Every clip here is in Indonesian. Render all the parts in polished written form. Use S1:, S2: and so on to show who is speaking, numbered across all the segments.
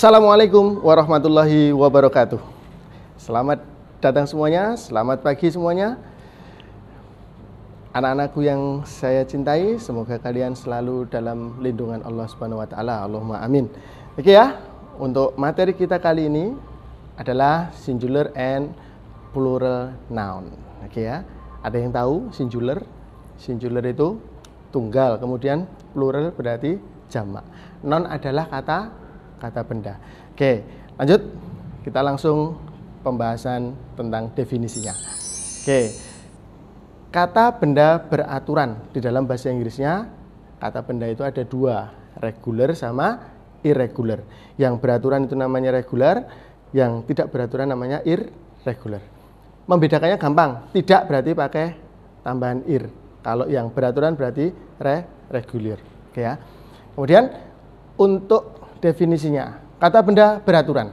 S1: Assalamualaikum warahmatullahi wabarakatuh. Selamat datang semuanya, selamat pagi semuanya. Anak-anakku yang saya cintai, semoga kalian selalu dalam lindungan Allah Subhanahu wa taala. Allahumma amin. Oke ya, untuk materi kita kali ini adalah singular and plural noun. Oke ya. Ada yang tahu singular? Singular itu tunggal, kemudian plural berarti jamak. Noun adalah kata benda. Oke, lanjut. Kita langsung pembahasan tentang definisinya. Oke. Kata benda beraturan. Di dalam bahasa Inggrisnya, kata benda itu ada dua, regular sama irregular. Yang beraturan itu namanya regular, yang tidak beraturan namanya irregular. Membedakannya gampang, tidak berarti pakai tambahan ir. Kalau yang beraturan berarti regular. Oke ya. Kemudian untuk definisinya, kata benda beraturan.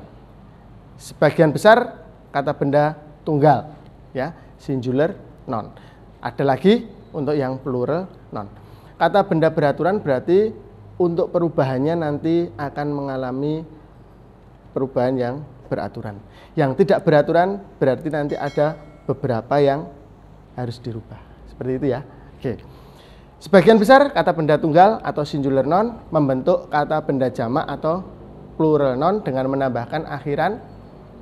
S1: Sebagian besar kata benda tunggal, ya, singular noun. Ada lagi untuk yang plural noun. Kata benda beraturan berarti untuk perubahannya nanti akan mengalami perubahan yang beraturan. Yang tidak beraturan berarti nanti ada beberapa yang harus dirubah. Seperti itu ya. Oke. Sebagian besar kata benda tunggal atau singular noun membentuk kata benda jamak atau plural noun dengan menambahkan akhiran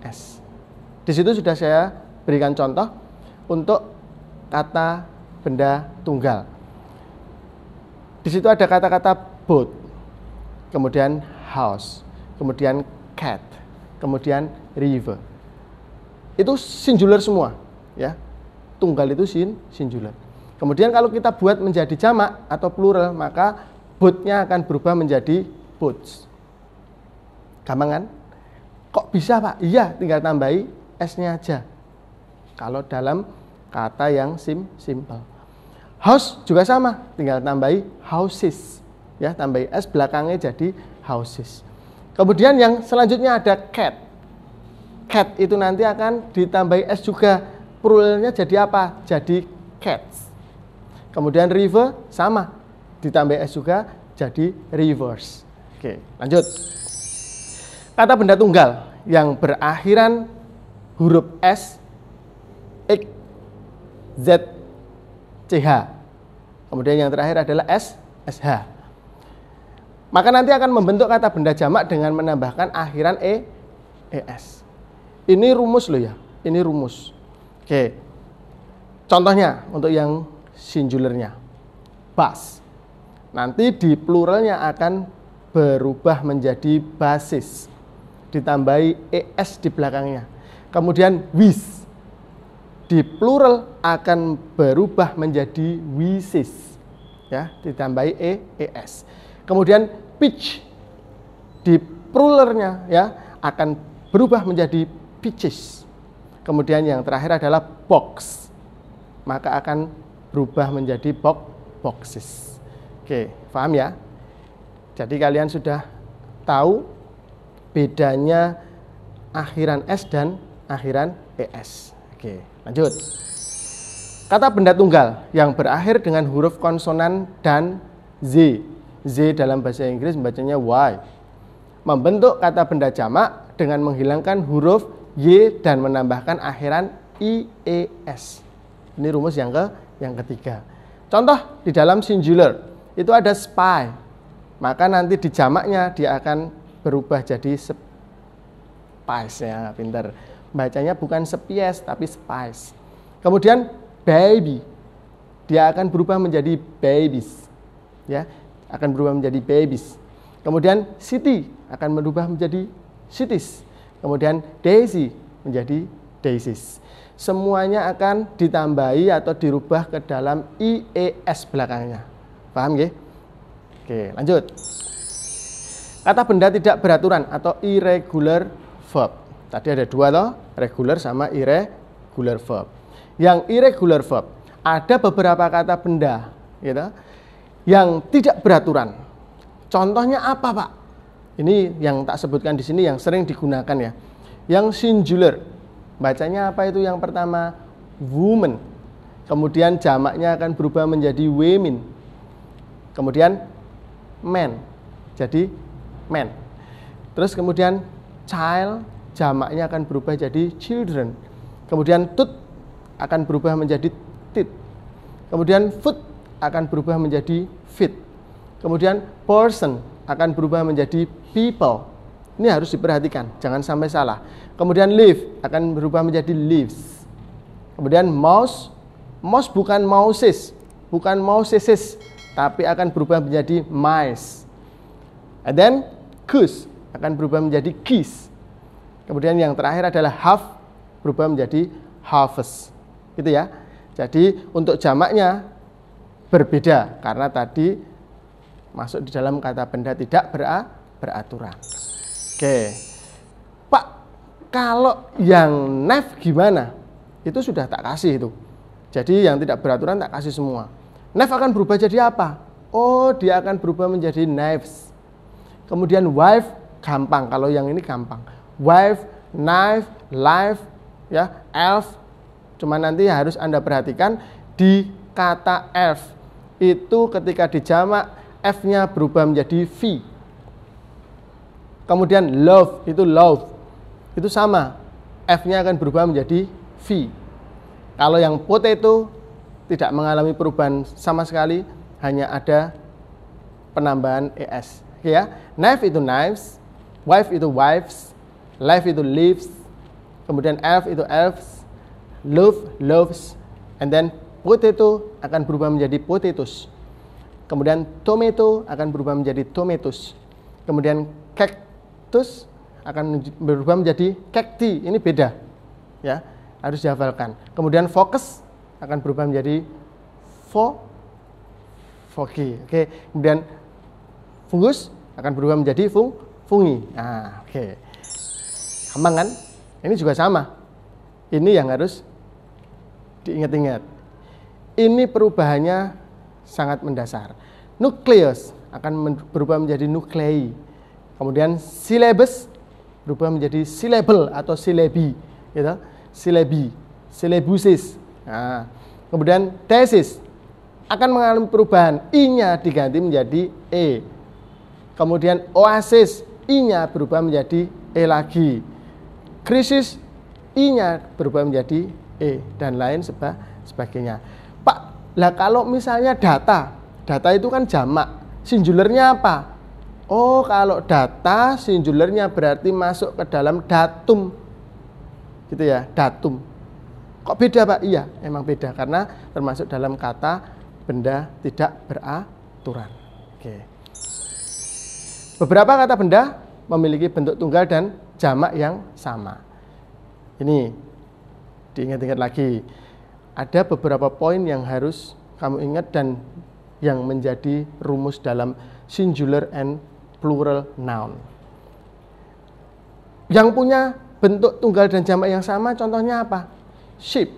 S1: s. Di situ sudah saya berikan contoh untuk kata benda tunggal. Di situ ada kata-kata boat, kemudian house, kemudian cat, kemudian river. Itu singular semua, ya. Tunggal itu singular. Kemudian kalau kita buat menjadi jamak atau plural, maka boat-nya akan berubah menjadi boats. Gampang kan? Kok bisa, Pak? Iya, tinggal tambahi s-nya aja. Kalau dalam kata yang simple. House juga sama, tinggal tambahi houses. Ya, tambahi s belakangnya jadi houses. Kemudian yang selanjutnya ada cat. Cat itu nanti akan ditambahi s juga. Pluralnya jadi apa? Jadi cats. Kemudian river sama, ditambah s juga jadi rivers. Oke, lanjut. Kata benda tunggal yang berakhiran huruf s, x, z, ch. Kemudian yang terakhir adalah s, sh. Maka nanti akan membentuk kata benda jamak dengan menambahkan akhiran es. Ini rumus loh ya, ini rumus. Oke. Contohnya untuk yang singularnya, bus. Nanti di pluralnya akan berubah menjadi basis, ditambahi es di belakangnya. Kemudian wis, di plural akan berubah menjadi wises, ya, ditambahi es. Kemudian peach, di pluralnya ya akan berubah menjadi peaches. Kemudian yang terakhir adalah box, maka akan berubah menjadi boxes. Oke, paham ya? Jadi kalian sudah tahu bedanya akhiran s dan akhiran es. Oke, lanjut. Kata benda tunggal yang berakhir dengan huruf konsonan dan z. Z dalam bahasa Inggris membacanya y. Membentuk kata benda jamak dengan menghilangkan huruf y dan menambahkan akhiran ies. Ini rumus yang ketiga. Contoh di dalam singular itu ada spy, maka nanti di jamaknya dia akan berubah jadi spice, ya, pinter. Bacanya bukan spies tapi spice. Kemudian baby, dia akan berubah menjadi babies, ya, akan berubah menjadi babies. Kemudian city akan berubah menjadi cities. Kemudian daisy menjadi daisies. Semuanya akan ditambahi atau dirubah ke dalam ies belakangnya. Paham ya? Oke, lanjut. Kata benda tidak beraturan atau irregular verb. Tadi ada dua toh, regular sama irregular verb. Yang irregular verb, ada beberapa kata benda gitu, yang tidak beraturan. Contohnya apa, Pak? Ini yang tak sebutkan di sini yang sering digunakan ya. Yang singular, bacanya apa itu yang pertama? Woman. Kemudian jamaknya akan berubah menjadi women. Kemudian man, jadi man. Terus kemudian child, jamaknya akan berubah jadi children. Kemudian tooth akan berubah menjadi teeth. Kemudian foot akan berubah menjadi feet. Kemudian person akan berubah menjadi people. Ini harus diperhatikan, jangan sampai salah. Kemudian leaf akan berubah menjadi leaves. Kemudian mouse, mouse bukan mouses, bukan mouses, tapi akan berubah menjadi mice. And then goose akan berubah menjadi geese. Kemudian yang terakhir adalah half, berubah menjadi harvest. Gitu ya. Jadi untuk jamaknya berbeda karena tadi masuk di dalam kata benda tidak beraturan. Oke. Pak, kalau yang knife gimana? Itu sudah tak kasih itu. Jadi yang tidak beraturan tak kasih semua. Knife akan berubah jadi apa? Oh, dia akan berubah menjadi knives. Kemudian wife gampang, kalau yang ini gampang. Wife, knife, life, ya, elf. Cuma nanti harus Anda perhatikan di kata elf. Itu ketika dijamak F-nya berubah menjadi V. Kemudian love, itu love. Itu sama. F-nya akan berubah menjadi V. Kalau yang potato tidak mengalami perubahan sama sekali, hanya ada penambahan ES. Oke ya. Knife itu knives, wife itu wives, life itu lives, kemudian elf itu elves, love, loves, and then potato akan berubah menjadi potatoes. Kemudian tomato akan berubah menjadi tomatoes. Kemudian cactus akan berubah menjadi cacti. Ini beda. Ya, harus dihafalkan. Kemudian focus akan berubah menjadi foggy. Oke. Kemudian fungus akan berubah menjadi fungi. Nah, oke. Gampang kan? Ini juga sama. Ini yang harus diingat-ingat. Ini perubahannya sangat mendasar. Nukleus akan berubah menjadi nuklei. Kemudian syllabus berubah menjadi syllable atau syllabi, gitu. Syllabi, syllabusis. Nah, kemudian thesis akan mengalami perubahan, i-nya diganti menjadi e. Kemudian oasis, i-nya berubah menjadi e lagi. Krisis, i-nya berubah menjadi e dan lain sebagainya. Pak, lah kalau misalnya data itu kan jamak, singularnya apa? Oh, kalau data singularnya berarti masuk ke dalam datum, gitu ya, datum. Kok beda Pak? Iya, emang beda karena termasuk dalam kata benda tidak beraturan. Oke. Beberapa kata benda memiliki bentuk tunggal dan jamak yang sama. Ini diingat-ingat lagi. Ada beberapa poin yang harus kamu ingat dan yang menjadi rumus dalam singular and plural noun. Yang punya bentuk tunggal dan jamak yang sama contohnya apa? Sheep.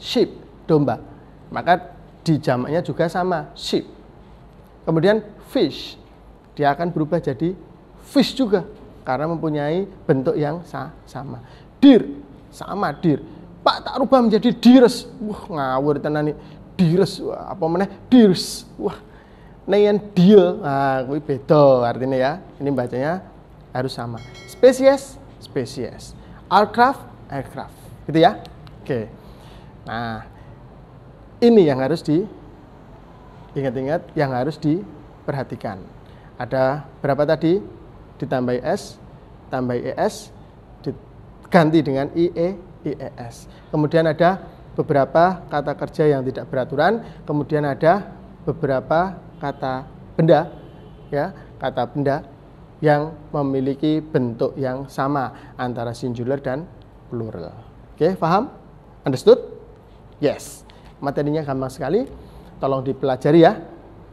S1: Sheep, domba. Maka di jamaknya juga sama, sheep. Kemudian fish. Dia akan berubah jadi fish juga karena mempunyai bentuk yang sama. Deer, sama deer. Pak, tak rubah menjadi deers. Wah, ngawur tenan nih. Deers, wah, apa meneh? Deers. Wah, neyen dia. Nah, kuwi beda artinya ya. Ini bacanya harus sama. Spesies, spesies. Aircraft, aircraft. Gitu ya. Oke. Nah, ini yang harus diingat-ingat, yang harus diperhatikan. Ada berapa tadi? Ditambah S, tambah ES, diganti dengan IE, IES. Kemudian ada beberapa kata kerja yang tidak beraturan, kemudian ada beberapa kata benda, ya, kata benda yang memiliki bentuk yang sama antara singular dan plural. Oke, paham? Understood? Yes. Materinya gampang sekali. Tolong dipelajari ya.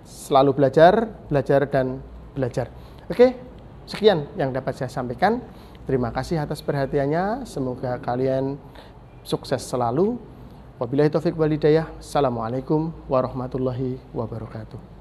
S1: Selalu belajar, belajar dan belajar. Oke, sekian yang dapat saya sampaikan. Terima kasih atas perhatiannya. Semoga kalian sukses selalu. Wabillahi taufiq wal hidayah. Assalamualaikum warahmatullahi wabarakatuh.